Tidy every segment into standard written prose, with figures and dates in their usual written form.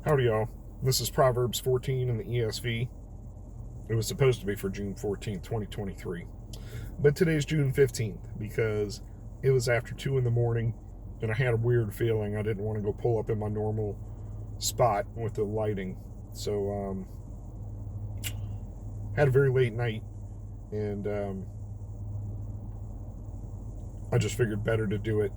Howdy, y'all. This is Proverbs 14 in the ESV. It was supposed to be for June 14th, 2023. But today's June 15th because it was after 2 in the morning and I had a weird feeling I didn't want to go pull up in my normal spot with the lighting. So, had a very late night and I just figured better to do it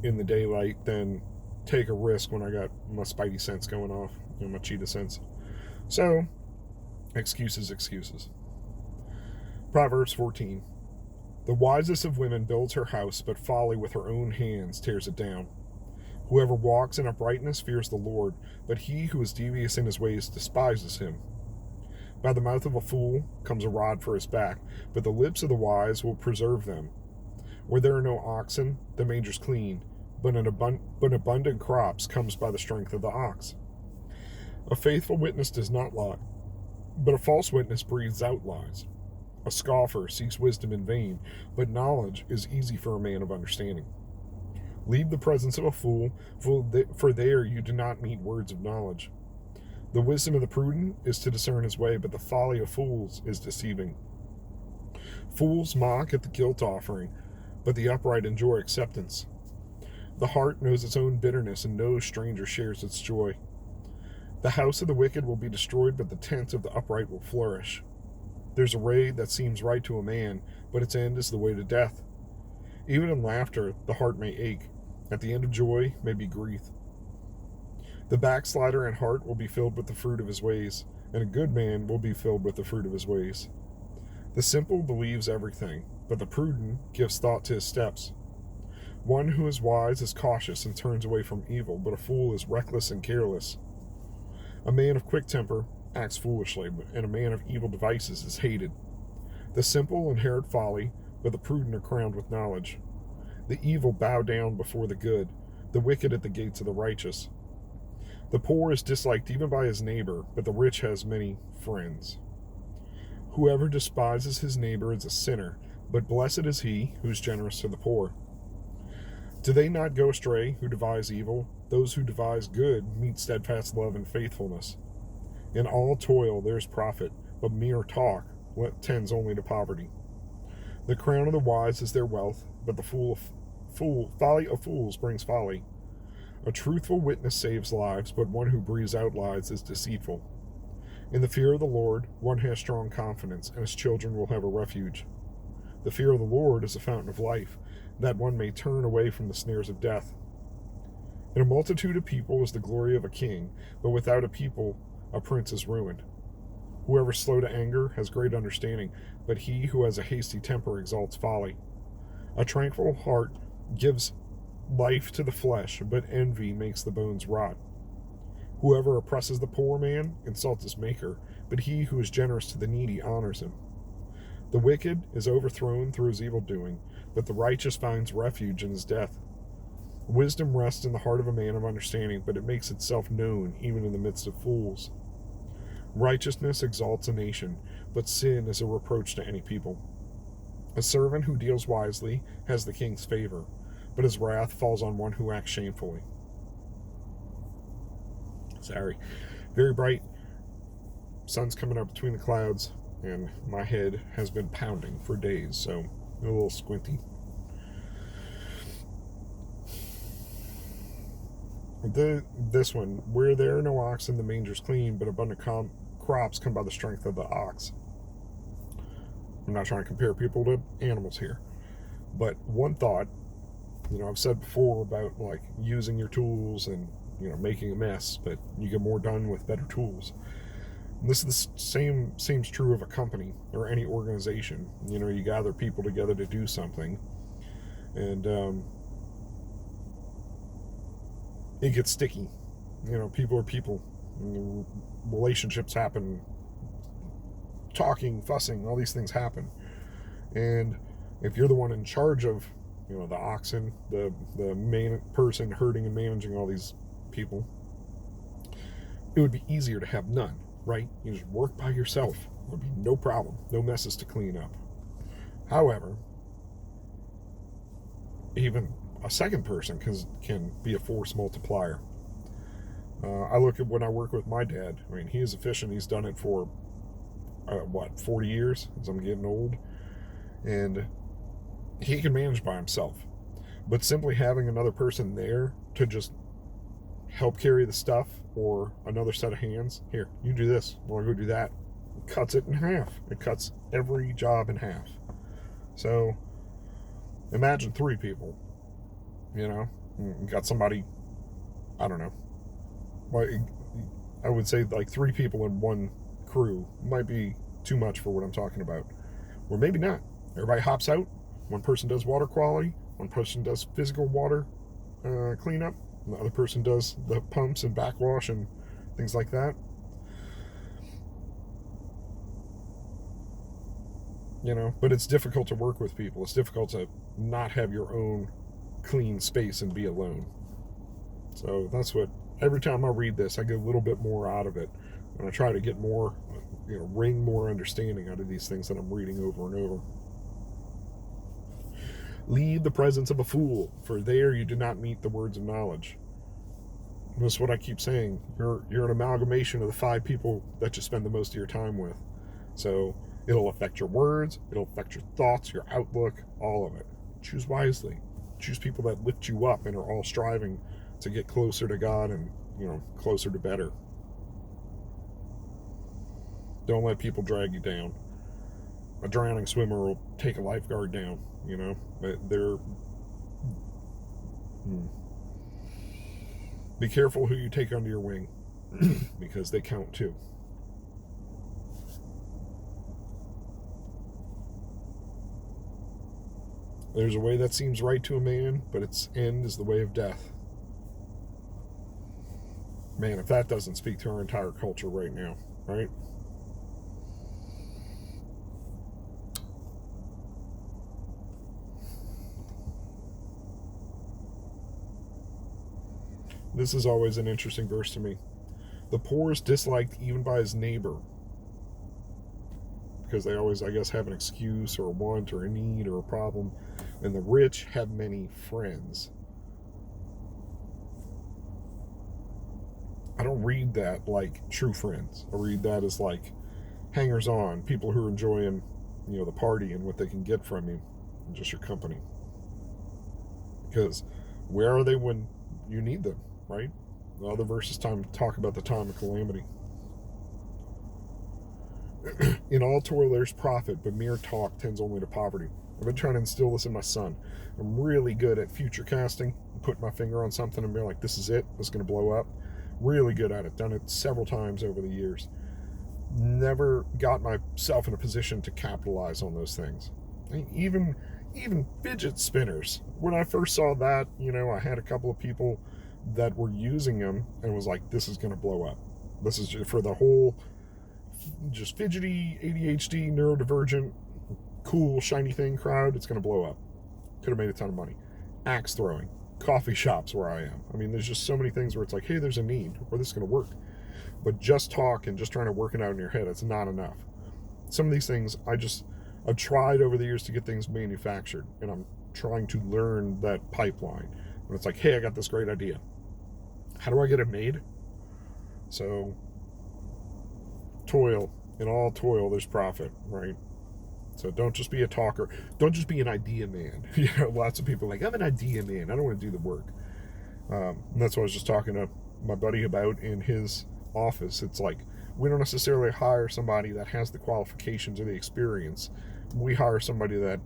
in the daylight than take a risk when I got my spidey sense going off, my cheetah sense. So, excuses. Proverbs 14. The wisest of women builds her house, but folly with her own hands tears it down. Whoever walks in uprightness fears the Lord, but he who is devious in his ways despises him. By the mouth of a fool comes a rod for his back, but the lips of the wise will preserve them. Where there are no oxen, the manger's clean, but abundant crops comes by the strength of the ox. A faithful witness does not lie, but a false witness breathes out lies. A scoffer seeks wisdom in vain, but knowledge is easy for a man of understanding. Leave the presence of a fool, for there you do not meet words of knowledge. The wisdom of the prudent is to discern his way, but the folly of fools is deceiving. Fools mock at the guilt offering, but the upright enjoy acceptance. The heart knows its own bitterness, and no stranger shares its joy. The house of the wicked will be destroyed, but the tent of the upright will flourish. There's a way that seems right to a man, but its end is the way to death. Even in laughter, the heart may ache. At the end of joy may be grief. The backslider in heart will be filled with the fruit of his ways, and a good man will be filled with the fruit of his ways. The simple believes everything, but the prudent gives thought to his steps. One who is wise is cautious and turns away from evil, but a fool is reckless and careless. A man of quick temper acts foolishly, and a man of evil devices is hated. The simple inherit folly, but the prudent are crowned with knowledge. The evil bow down before the good, the wicked at the gates of the righteous. The poor is disliked even by his neighbor, but the rich has many friends. Whoever despises his neighbor is a sinner, but blessed is he who is generous to the poor. Do they not go astray who devise evil? Those who devise good meet steadfast love and faithfulness. In all toil there is profit, but mere talk tends only to poverty. The crown of the wise is their wealth, but the folly of fools brings folly. A truthful witness saves lives, but one who breathes out lies is deceitful. In the fear of the Lord, one has strong confidence, and his children will have a refuge. The fear of the Lord is a fountain of life, that one may turn away from the snares of death. In a multitude of people is the glory of a king, but without a people a prince is ruined. Whoever is slow to anger has great understanding, but he who has a hasty temper exalts folly. A tranquil heart gives life to the flesh, but envy makes the bones rot. Whoever oppresses the poor man insults his maker, but he who is generous to the needy honors him. The wicked is overthrown through his evil doing, but the righteous finds refuge in his death. Wisdom rests in the heart of a man of understanding, but it makes itself known even in the midst of fools. Righteousness exalts a nation, but sin is a reproach to any people. A servant who deals wisely has the king's favor, but his wrath falls on one who acts shamefully. Sorry. Very bright. Sun's coming up between the clouds, and my head has been pounding for days, so a little squinty. This one, where there are no oxen, the manger's clean, but abundant crops come by the strength of the ox. I'm not trying to compare people to animals here, but one thought, I've said before about like using your tools and making a mess, but you get more done with better tools. And this is the same seems true of a company or any organization. You gather people together to do something, and it gets sticky. People are people. Relationships happen. Talking, fussing, all these things happen. And if you're the one in charge of, the oxen, the main person herding and managing all these people, it would be easier to have none, right? You just work by yourself. It would be no problem. No messes to clean up. However, even a second person can be a force multiplier. I look at when I work with my dad. I mean, he is efficient. He's done it for, 40 years as I'm getting old. And he can manage by himself. But simply having another person there to just help carry the stuff, or another set of hands, here, you do this, I'll go do that, it cuts it in half. It cuts every job in half. So imagine 3 people, you got somebody, I don't know, I would say like 3 people in one crew might be too much for what I'm talking about. Or maybe not. Everybody hops out. One person does water quality. One person does physical water cleanup. And the other person does the pumps and backwash and things like that. But it's difficult to work with people. It's difficult to not have your own clean space and be alone. So that's what, every time I read this, I get a little bit more out of it. And I try to get more, wring more understanding out of these things that I'm reading over and over. Leave the presence of a fool, for there you do not meet the words of knowledge. That's what I keep saying. You're an amalgamation of the 5 people that you spend the most of your time with. So it'll affect your words, it'll affect your thoughts, your outlook, all of it. Choose wisely. Choose people that lift you up and are all striving to get closer to God and, closer to better. Don't let people drag you down. A drowning swimmer will take a lifeguard down, but be careful who you take under your wing, because they count too. There's a way that seems right to a man, but its end is the way of death. Man, if that doesn't speak to our entire culture right now, right? This is always an interesting verse to me. The poor is disliked even by his neighbor, because they always, I guess, have an excuse or a want or a need or a problem. And the rich have many friends. I don't read that like true friends. I read that as like hangers-on, people who are enjoying, the party and what they can get from you and just your company. Because where are they when you need them, right? The other verses talk about the time of calamity. In all toil there's profit, but mere talk tends only to poverty. I've been trying to instill this in my son. I'm really good at future casting, putting my finger on something and being like, this is it, this is going to blow up. Really good at it. Done it several times over the years. Never got myself in a position to capitalize on those things. Even fidget spinners. When I first saw that, I had a couple of people that were using them and was like, this is going to blow up. This is for the whole just fidgety, ADHD, neurodivergent, cool, shiny thing crowd. It's going to blow up. Could have made a ton of money. Axe throwing. Coffee shops where I am. I mean, there's just so many things where it's like, hey, there's a need, or this is going to work. But just talk and just trying to work it out in your head, it's not enough. Some of these things, I've tried over the years to get things manufactured, and I'm trying to learn that pipeline. When it's like, hey, I got this great idea. How do I get it made? So, toil. In all toil, there's profit, right? So don't just be a talker. Don't just be an idea man. Lots of people are like, I'm an idea man. I don't want to do the work. And that's what I was just talking to my buddy about in his office. It's like, we don't necessarily hire somebody that has the qualifications or the experience. We hire somebody that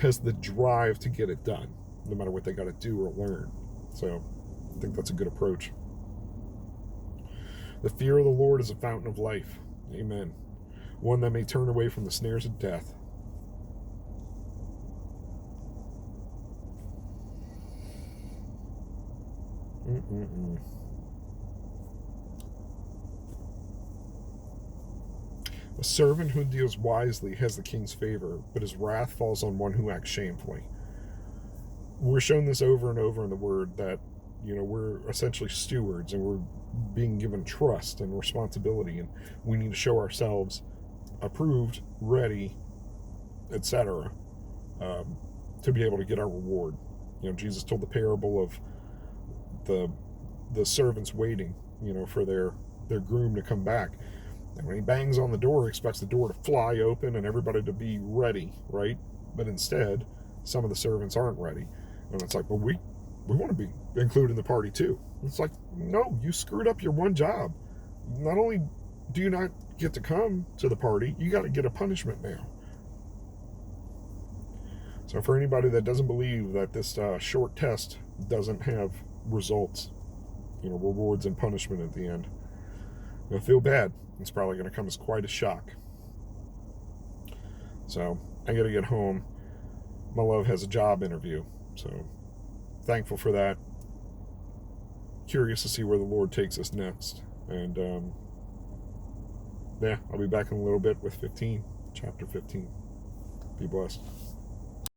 has the drive to get it done, no matter what they got to do or learn. So I think that's a good approach. The fear of the Lord is a fountain of life. Amen. One that may turn away from the snares of death. A servant who deals wisely has the king's favor, but his wrath falls on one who acts shamefully. We're shown this over and over in the Word that, we're essentially stewards and we're being given trust and responsibility, and we need to show ourselves approved, ready, etc., to be able to get our reward. Jesus told the parable of the the servants waiting, for their groom to come back. And when he bangs on the door, he expects the door to fly open and everybody to be ready, right? But instead, some of the servants aren't ready. And it's like, well, we want to be included in the party too. It's like, no, you screwed up your one job. Not only do you not get to come to the party, you got to get a punishment now. So for anybody that doesn't believe that this short test doesn't have results, rewards and punishment at the end, you'll feel bad. It's probably going to come as quite a shock. So I got to get home. My love has a job interview, so thankful for that. Curious to see where the Lord takes us next. And I'll be back in a little bit with chapter 15. Be blessed.